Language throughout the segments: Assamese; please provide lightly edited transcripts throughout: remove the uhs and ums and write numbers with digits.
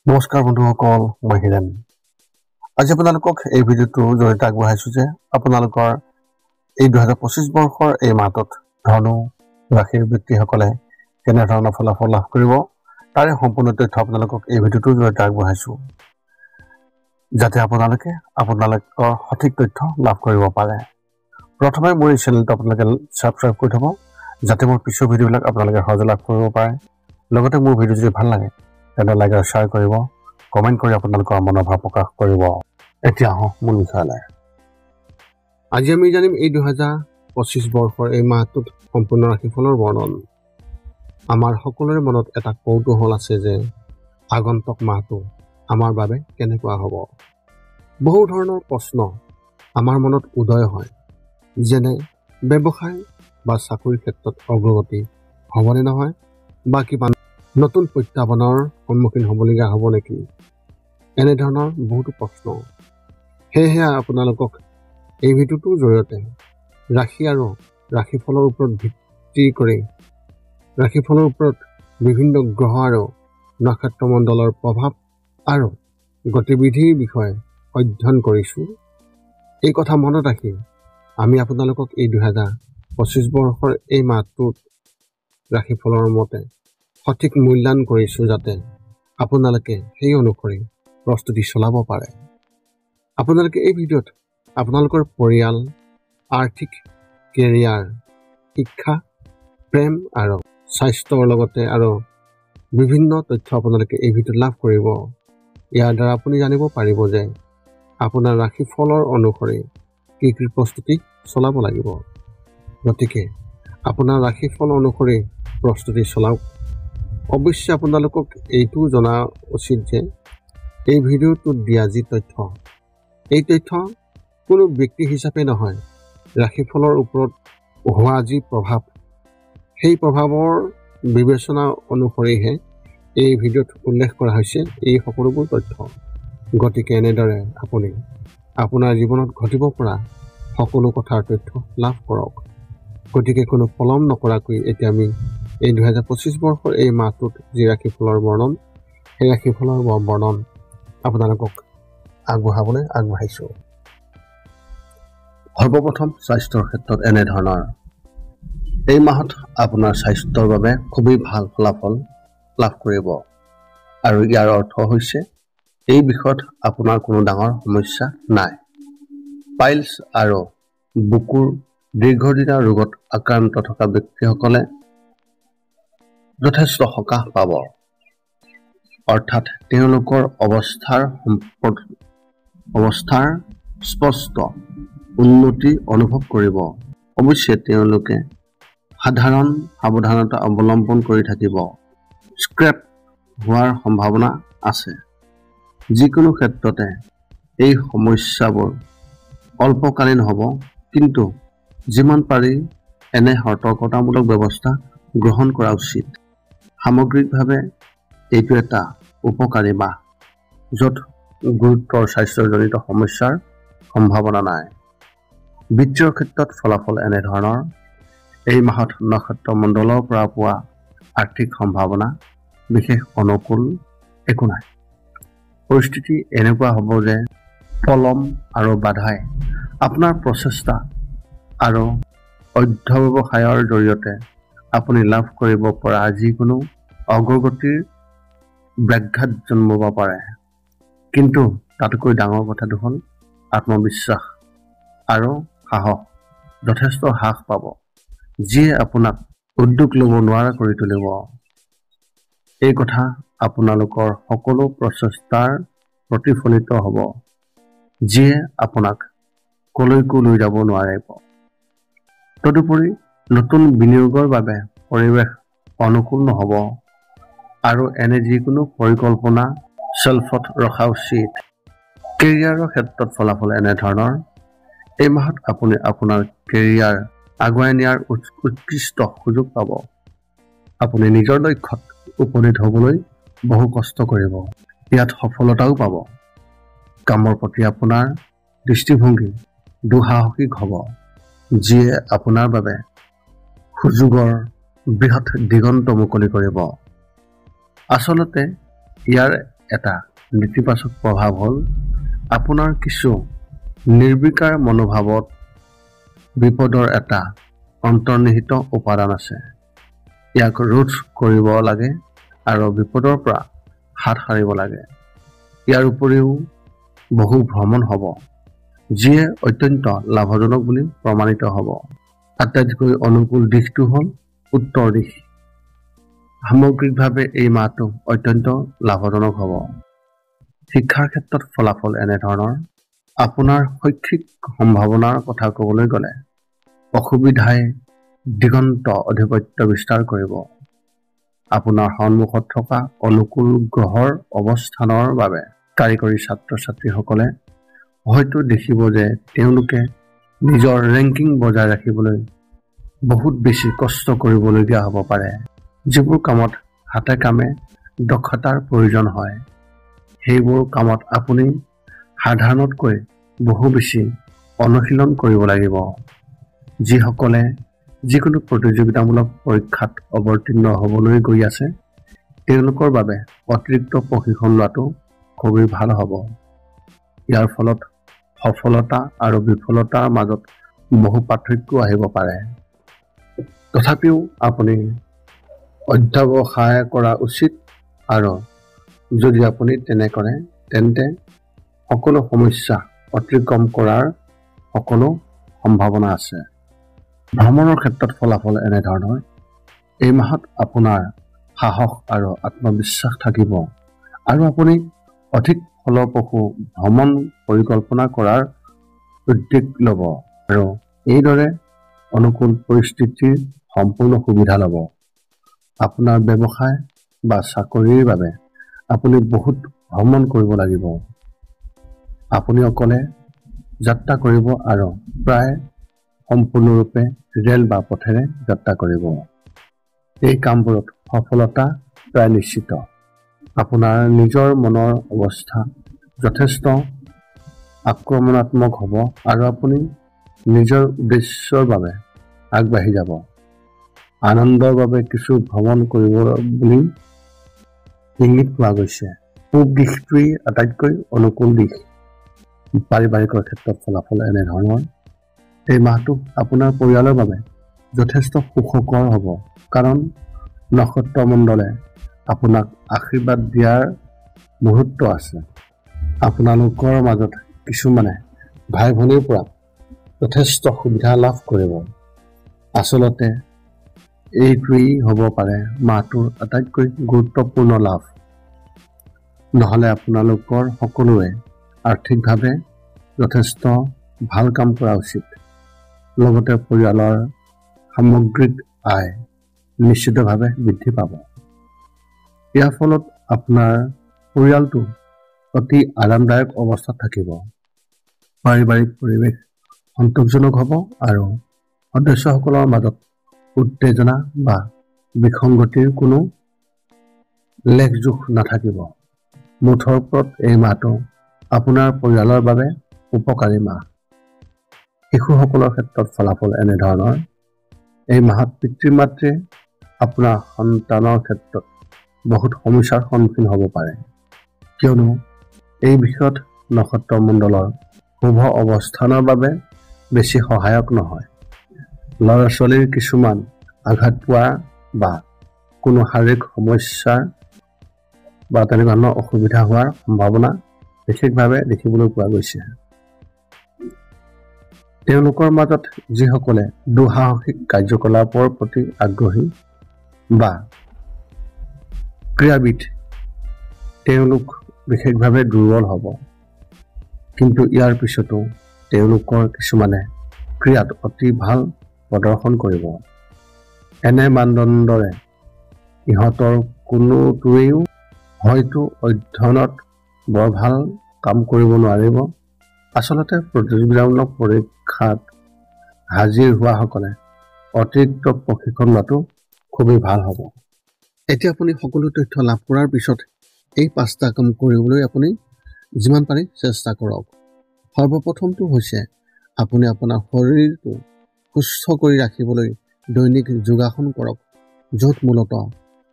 নমস্কাৰ বন্ধুসকল, মই হিৰেণ। আজি আপোনালোকক এই ভিডিঅ'টোৰ জৰিয়তে আগবঢ়াইছোঁ যে আপোনালোকৰ এই 2025 বৰ্ষৰ এই মাহটোত ধনু ৰাশিৰ ব্যক্তিসকলে কেনেধৰণৰ ফলাফল লাভ কৰিব তাৰে সম্পূৰ্ণ তথ্য আপোনালোকক এই ভিডিঅ'টোৰ জৰিয়তে আগবঢ়াইছোঁ, যাতে আপোনালোকৰ সঠিক তথ্য লাভ কৰিব পাৰে। প্ৰথমে মোৰ এই চেনেলটো আপোনালোকে ছাবস্ক্ৰাইব কৰি থ'ব, যাতে মোৰ পিছৰ ভিডিঅ'বিলাক আপোনালোকে সহজে লাভ কৰিব পাৰে। লগতে মোৰ ভিডিঅ' যদি ভাল লাগে তেন্তে লাইক আৰু শ্বেয়াৰ কৰিব, কমেণ্ট কৰি আপোনালোকৰ মনোভাৱ প্ৰকাশ কৰিব। এতিয়া আহোঁ মূল বিষয়লৈ। আজি আমি জানিম এই 2025 বৰ্ষৰ এই মাহটোত সম্পূৰ্ণ ৰাশিফলৰ বৰ্ণন। আমাৰ সকলোৰে মনত এটা কৌতূহল আছে যে আগন্তুক মাহটো আমাৰ বাবে কেনেকুৱা হ'ব। বহু ধৰণৰ প্ৰশ্ন আমাৰ মনত উদয় হয়, যেনে ব্যৱসায় বা চাকৰিৰ ক্ষেত্ৰত অগ্ৰগতি হ'বনে নহয়, বা কিবা নতুন প্ৰত্যাহ্বানৰ সন্মুখীন হ'বলগীয়া হ'ব নেকি, এনেধৰণৰ বহুতো প্ৰশ্ন। সেয়েহে আপোনালোকক এই ভিডিঅ'টোৰ জৰিয়তে ৰাশি আৰু ৰাশিফলৰ ওপৰত ভিত্তি কৰি ৰাশিফলৰ ওপৰত বিভিন্ন গ্ৰহ আৰু নক্ষত্ৰমণ্ডলৰ প্ৰভাৱ আৰু গতিবিধিৰ বিষয়ে অধ্যয়ন কৰিছোঁ। এই কথা মনত ৰাখি আমি আপোনালোকক এই 2025 বৰ্ষৰ এই মাহটোত ৰাশিফলৰ মতে সঠিক মূল্যায়ন কৰিছোঁ, যাতে আপোনালোকে সেই অনুসৰি প্ৰস্তুতি চলাব পাৰে। আপোনালোকে এই ভিডিঅ'ত আপোনালোকৰ পৰিয়াল, আৰ্থিক, কেৰিয়াৰ, শিক্ষা, প্ৰেম আৰু স্বাস্থ্যৰ লগতে আৰু বিভিন্ন তথ্য আপোনালোকে এই ভিডিঅ'ত লাভ কৰিব। ইয়াৰ দ্বাৰা আপুনি জানিব পাৰিব যে আপোনাৰ ৰাশিফলৰ অনুসৰি কি কি প্ৰস্তুতি চলাব লাগিব। গতিকে আপোনাৰ ৰাশিফল অনুসৰি প্ৰস্তুতি চলাওক। অৱশ্যে আপোনালোকক এইটো জনা উচিত যে এই ভিডিঅ'টোত দিয়া যি তথ্য, এই তথ্য কোনো ব্যক্তি হিচাপে নহয়, ৰাশিফলৰ ওপৰত হোৱা যি প্ৰভাৱ, সেই প্ৰভাৱৰ বিবেচনা অনুসৰিহে এই ভিডিঅ'ত উল্লেখ কৰা হৈছে এই সকলোবোৰ তথ্য। গতিকে এনেদৰে আপুনি আপোনাৰ জীৱনত ঘটিব পৰা সকলো কথাৰ তথ্য লাভ কৰক। গতিকে কোনো পলম নকৰাকৈ এতিয়া আমি এই 2025 বৰ্ষৰ এই মাহটোত যি ৰাশিফলৰ বৰ্ণন, সেই ৰাশিফলৰ বৰ্ণন আপোনালোকক আগবঢ়াবলৈ আগবাঢ়িছোঁ। সৰ্বপ্ৰথম স্বাস্থ্যৰ ক্ষেত্ৰত এনেধৰণৰ। এই মাহত আপোনাৰ স্বাস্থ্যৰ বাবে খুবেই ভাল ফলাফল লাভ কৰিব, আৰু ইয়াৰ অৰ্থ হৈছে এই বিষয়ত আপোনাৰ কোনো ডাঙৰ সমস্যা নাই। পাইলছ আৰু বুকুৰ দীৰ্ঘদিনীয়া ৰোগত আক্ৰান্ত থকা ব্যক্তিসকলে যথেষ্ট সকাহ পাব, অৰ্থাৎ তেওঁলোকৰ অৱস্থাৰ স্পষ্ট উন্নতি অনুভৱ কৰিব। অৱশ্যে তেওঁলোকে সাধাৰণ সাৱধানতা অৱলম্বন কৰি থাকিব। স্ক্ৰেপ হোৱাৰ সম্ভাৱনা আছে। যিকোনো ক্ষেত্ৰতে এই সমস্যাবোৰ অল্পকালীন হ'ব, কিন্তু যিমান পাৰি এনে সতৰ্কতামূলক ব্যৱস্থা গ্ৰহণ কৰা উচিত। সামগ্ৰিকভাৱে এইটো এটা উপকাৰী মাহ, য'ত গুৰুতৰ স্বাস্থ্যজনিত সমস্যাৰ সম্ভাৱনা নাই। বিত্তীয় ক্ষেত্ৰত ফলাফল এনেধৰণৰ। এই মাহত নক্ষত্ৰমণ্ডলৰ পৰা পোৱা আৰ্থিক সম্ভাৱনা বিশেষ অনুকূল একো নাই। পৰিস্থিতি এনেকুৱা হ'ব যে পলম আৰু বাধাই আপোনাৰ প্ৰচেষ্টা আৰু অধ্যৱসায়ৰ জৰিয়তে আপুনি লাভ কৰিব পৰা যিকোনো অগ্ৰগতিৰ ব্যাঘাত জন্মাব পাৰে। কিন্তু তাতকৈ ডাঙৰ কথাটো হ'ল আত্মবিশ্বাস আৰু সাহস যথেষ্ট হ্ৰাস পাব, যিয়ে আপোনাক উদ্যোগ ল'ব নোৱাৰা কৰি তুলিব। এই কথা আপোনালোকৰ সকলো প্ৰচেষ্টাৰ প্ৰতিফলিত হ'ব, যিয়ে আপোনাক কলৈকো লৈ যাব নোৱাৰিব। তদুপৰি নতুন বিনিয়োগৰ বাবে পৰিৱেশ অনুকূল নহ'ব, আৰু এনে যিকোনো পৰিকল্পনা শ্বেলফত ৰখা উচিত। কেৰিয়াৰৰ ক্ষেত্ৰত ফলাফল এনেধৰণৰ। এই মাহত আপুনি আপোনাৰ কেৰিয়াৰ আগুৱাই নিয়াৰ উৎকৃষ্ট সুযোগ পাব। আপুনি নিজৰ লক্ষ্যত উপনীত হ'বলৈ বহু কষ্ট কৰিব, ইয়াত সফলতাও পাব। কামৰ প্ৰতি আপোনাৰ দৃষ্টিভংগী দুঃসাহসিক হ'ব, যিয়ে আপোনাৰ বাবে সুযোগৰ বৃহৎ দিগন্ত মুকলি কৰিব। আচলতে ইয়াৰ এটা নেতিবাচক প্ৰভাৱ হ'ল আপোনাৰ কিছু নিৰ্বিকাৰ মনোভাৱত বিপদৰ এটা অন্তৰ্নিহিত উপাদান আছে। ইয়াক ৰোধ কৰিব লাগে আৰু বিপদৰ পৰা হাত সাৰিব লাগে। ইয়াৰ উপৰিও বহু ভ্ৰমণ হ'ব, যিয়ে অত্যন্ত লাভজনক বুলি প্ৰমাণিত হ'ব। আটাইতকৈ অনুকূল দিশটো হ'ল উত্তৰ দিশ। সামগ্ৰিকভাৱে এই মাহটো অত্যন্ত লাভজনক হ'ব। শিক্ষাৰ ক্ষেত্ৰত ফলাফল এনেধৰণৰ। আপোনাৰ শৈক্ষিক সম্ভাৱনাৰ কথা ক'বলৈ গ'লে অসুবিধাই দিগন্ত আধিপত্য বিস্তাৰ কৰিব। আপোনাৰ সন্মুখত থকা অনুকূল গ্ৰহৰ অৱস্থানৰ বাবে কাৰিকৰী ছাত্ৰ-ছাত্ৰীসকলে হয়তো দেখিব যে তেওঁলোকে নিজৰ ৰেংকিং বজাই ৰাখিবলৈ বহুত বেছি কষ্ট কৰিবলগীয়া হ'ব পাৰে। যিবোৰ কামত হাতে কামে দক্ষতাৰ প্ৰয়োজন হয়, সেইবোৰ কামত আপুনি সাধাৰণতকৈ বহু বেছি অনুশীলন কৰিব লাগিব। যিসকলে যিকোনো প্ৰতিযোগিতামূলক পৰীক্ষাত অৱতীৰ্ণ হ'বলৈ গৈ আছে, তেওঁলোকৰ বাবে অতিৰিক্ত প্ৰশিক্ষণ লোৱাটো খুবেই ভাল হ'ব। ইয়াৰ ফলত সফলতা আৰু বিফলতাৰ মাজত বহু পাৰ্থক্য আহিব পাৰে। তথাপিও আপুনি অধ্যৱসায় কৰা উচিত, আৰু যদি আপুনি তেনে কৰে তেন্তে সকলো সমস্যা অতিক্ৰম কৰাৰ সকলো সম্ভাৱনা আছে। ভ্ৰমণৰ ক্ষেত্ৰত ফলাফল এনেধৰণৰ। এই মাহত আপোনাৰ সাহস আৰু আত্মবিশ্বাস থাকিব আৰু আপুনি অধিক ফলপ্ৰসূ ভ্ৰমণ পৰিকল্পনা কৰাৰ উদ্যোগ ল'ব আৰু এইদৰে অনুকূল পৰিস্থিতিৰ সম্পূৰ্ণ সুবিধা ল'ব। আপোনাৰ ব্যৱসায় বা চাকৰিৰ বাবে আপুনি বহুত ভ্ৰমণ কৰিব লাগিব। আপুনি অকলে যাত্ৰা কৰিব আৰু প্ৰায় সম্পূৰ্ণৰূপে ৰেল বা পথেৰে যাত্ৰা কৰিব। এই কামবোৰত সফলতা প্ৰায় নিশ্চিত। আপোনাৰ নিজৰ মনৰ অৱস্থা যথেষ্ট আক্ৰমণাত্মক হ'ব আৰু আপুনি নিজৰ উদ্দেশ্যৰ বাবে আগবাঢ়ি যাব। আনন্দৰ বাবে কিছু ভ্ৰমণ কৰিব বুলি ইংগিত পোৱা গৈছে। পূব দিশটোৱেই আটাইতকৈ অনুকূল দিশ। পাৰিবাৰিকৰ ক্ষেত্ৰত ফলাফল এনেধৰণৰ। এই মাহটো আপোনাৰ পৰিয়ালৰ বাবে যথেষ্ট সুখকৰ হ'ব, কাৰণ নক্ষত্ৰমণ্ডলে আপোনাক আশীৰ্বাদ দিয়াৰ মুহূৰ্ত আছে। আপোনালোকৰ মাজত কিছুমানে ভাই ভনীৰ পৰা যথেষ্ট সুবিধা লাভ কৰিব। আচলতে এইটোৱেই হ'ব পাৰে মাহটোৰ আটাইতকৈ গুৰুত্বপূৰ্ণ লাভ। নহ'লে আপোনালোকৰ সকলোৱে আৰ্থিকভাৱে যথেষ্ট ভাল কাম কৰা উচিত। লগতে পৰিয়ালৰ সামগ্ৰিক আয় নিশ্চিতভাৱে বৃদ্ধি পাব। ইয়াৰ ফলত আপোনাৰ পৰিয়ালটো অতি আৰামদায়ক অৱস্থাত থাকিব। পাৰিবাৰিক পৰিৱেশ সন্তোষজনক হ'ব আৰু সদস্যসকলৰ মাজত উত্তেজনা বা বিসংগতিৰ কোনো লেখযোখ নাথাকিব। মুঠৰ ওপৰত এই মাহটো আপোনাৰ পৰিয়ালৰ বাবে উপকাৰী মাহ। শিশুসকলৰ ক্ষেত্ৰত ফলাফল এনেধৰণৰ। এই মাহত পিতৃ-মাতৃয়ে আপোনাৰ সন্তানৰ ক্ষেত্ৰত বহুত সমস্যাৰ সন্মুখীন হ'ব পাৰে, কিয়নো এই বিষয়ত নক্ষত্ৰমণ্ডলৰ শুভ অৱস্থানৰ বাবে বেছি সহায়ক নহয়। ল'ৰা-ছোৱালীৰ কিছুমান আঘাত পোৱা বা কোনো শাৰীৰিক সমস্যাৰ বা তেনেকুৱা ধৰণৰ অসুবিধা হোৱাৰ সম্ভাৱনা বিশেষভাৱে দেখিবলৈ পোৱা গৈছে। তেওঁলোকৰ মাজত যিসকলে দুঃসাহসিক কাৰ্যকলাপৰ প্ৰতি আগ্ৰহী বা ক্ৰীড়াবিদ, তেওঁলোক বিশেষভাৱে দুৰ্বল হ'ব। কিন্তু ইয়াৰ পিছতো তেওঁলোকৰ কিছুমানে ক্ৰীড়াত অতি ভাল প্ৰদৰ্শন কৰিব। এনে মানদণ্ডৰে ইহঁতৰ কোনোটোৱেও হয়তো অধ্যয়নত বৰ ভাল কাম কৰিব নোৱাৰিব। আচলতে প্ৰতিযোগিতামূলক পৰীক্ষাত হাজিৰ হোৱাসকলে অতিৰিক্ত প্ৰশিক্ষণ লোৱাটো খুবেই ভাল হ'ব। এতিয়া আপুনি সকলো তথ্য লাভ কৰাৰ পিছত এই 5টা কাম কৰিবলৈ আপুনি যিমান পাৰি চেষ্টা কৰক। সৰ্বপ্ৰথমটো হৈছে আপুনি আপোনাৰ শৰীৰটো সুস্থ কৰি ৰাখিবলৈ দৈনিক যোগাসন কৰক, য'ত মূলতঃ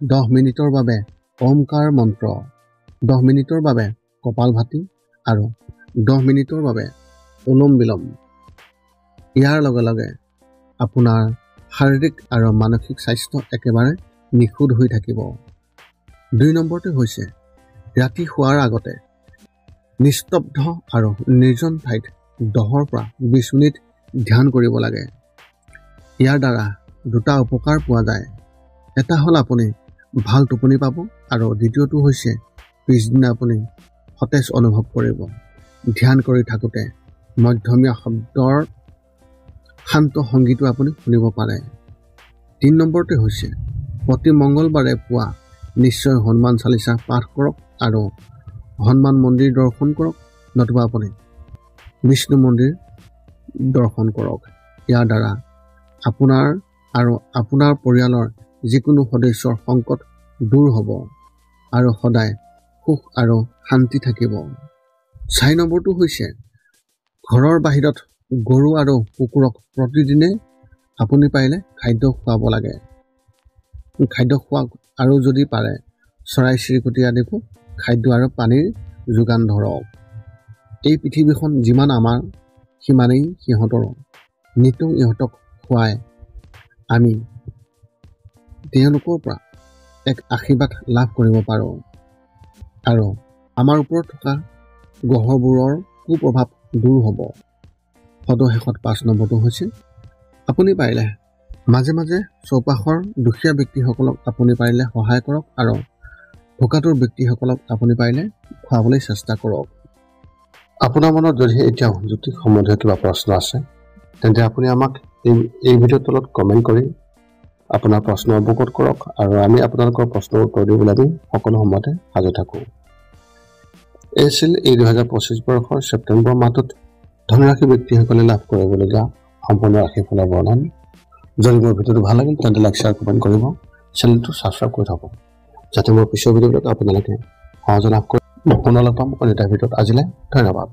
10 মিনিটৰ বাবে ওমকাৰ মন্ত্ৰ 10 মিনিটৰ বাবে কপালভাতি আৰু 10 মিনিটৰ বাবে অনুলোম বিলোম। ইয়াৰ লগে লগে আপোনাৰ শাৰীৰিক আৰু মানসিক স্বাস্থ্য একেবাৰে নিখুঁত হৈ থাকিব। 2 নম্বৰটো হৈছে ৰাতি শোৱাৰ আগতে নিস্তব্ধ আৰু নিৰ্জন ঠাইত 10 পৰা 20 মিনিট ধ্যান কৰিব লাগে। ইয়াৰ দ্বাৰা দুটা উপকাৰ পোৱা যায়। এটা হ'ল আপুনি ভাল টোপনি পাব আৰু দ্বিতীয়টো হৈছে পিছদিনা আপুনি সতেজ অনুভৱ কৰিব। ধ্যান কৰি থাকোঁতে মধ্যমীয়া শব্দৰ শান্ত সংগীতো আপুনি শুনিব পাৰে। 3 নম্বৰটো হৈছে প্ৰতি মঙ্গলবাৰে পুৱা নিশ্চয় হনুমান চালিচা পাঠ কৰক আৰু হনুমান মন্দিৰ দৰ্শন কৰক, নতুবা আপুনি বিষ্ণু মন্দিৰ দৰ্শন কৰক। ইয়াৰ দ্বাৰা আপোনাৰ আৰু আপোনাৰ পৰিয়ালৰ যিকোনো সদস্যৰ সংকট দূৰ হ'ব আৰু সদায় সুখ আৰু শান্তি থাকিব। 4 নম্বৰটো হৈছে ঘৰৰ বাহিৰত গৰু আৰু কুকুৰক প্ৰতিদিনে আপুনি পাৰিলে খাদ্য খুৱাব লাগে। খাদ্য খোৱাওক আৰু যদি পাৰে চৰাই চিৰিকটি আদিকো খাদ্য আৰু পানীৰ যোগান ধৰক। এই পৃথিৱীখন যিমান আমাৰ সিমানেই সিহঁতৰো। নিতৌ ইহঁতক খুৱাই আমি তেওঁলোকৰ পৰা এক আশীৰ্বাদ লাভ কৰিব পাৰোঁ আৰু আমাৰ ওপৰত থকা গ্ৰহবোৰৰ কুপ্ৰভাৱ দূৰ হ'ব। সদশেষত 5 নম্বৰটো হৈছে আপুনি পাৰিলে মাজে মাজে চৌপাশৰ দুখীয়া ব্যক্তিসকলক আপুনি পাৰিলে সহায় কৰক আৰু ভোকাতুৰ ব্যক্তিসকলক আপুনি পাৰিলে খুৱাবলৈ চেষ্টা কৰক। আপোনাৰ মনত যদি এতিয়া জ্যোতিষ সম্বন্ধীয় কিবা প্ৰশ্ন আছে তেন্তে আপুনি আমাক এই ভিডিঅ'ৰ তলত কমেণ্ট কৰি আপোনাৰ প্ৰশ্ন অৱগত কৰক আৰু আমি আপোনালোকৰ প্ৰশ্নৰ উত্তৰ দিবলৈ আমি সকলো সময়তে সাজু থাকোঁ। এই আছিল এই 2025 বৰ্ষৰ ছেপ্টেম্বৰ মাহটোত ধনৰাশি ব্যক্তিসকলে লাভ কৰিবলগীয়া সম্পূৰ্ণ ৰাশিফলৰ বৰ্ণন। যদি মোৰ ভিডিঅ'টো ভাল লাগিল তেন্তে লাইক শ্বেয়াৰ কমেণ্ট কৰিব, চেনেলটো ছাবস্ক্ৰাইব কৰি থ'ব যাতে মোৰ পিছৰ ভিডিঅ'বিলাক আপোনালোকে সহজে লাভ কৰে। পুনৰ লগ পাম অন্য এটা ভিডিঅ'ত। আজিলৈ ধন্যবাদ।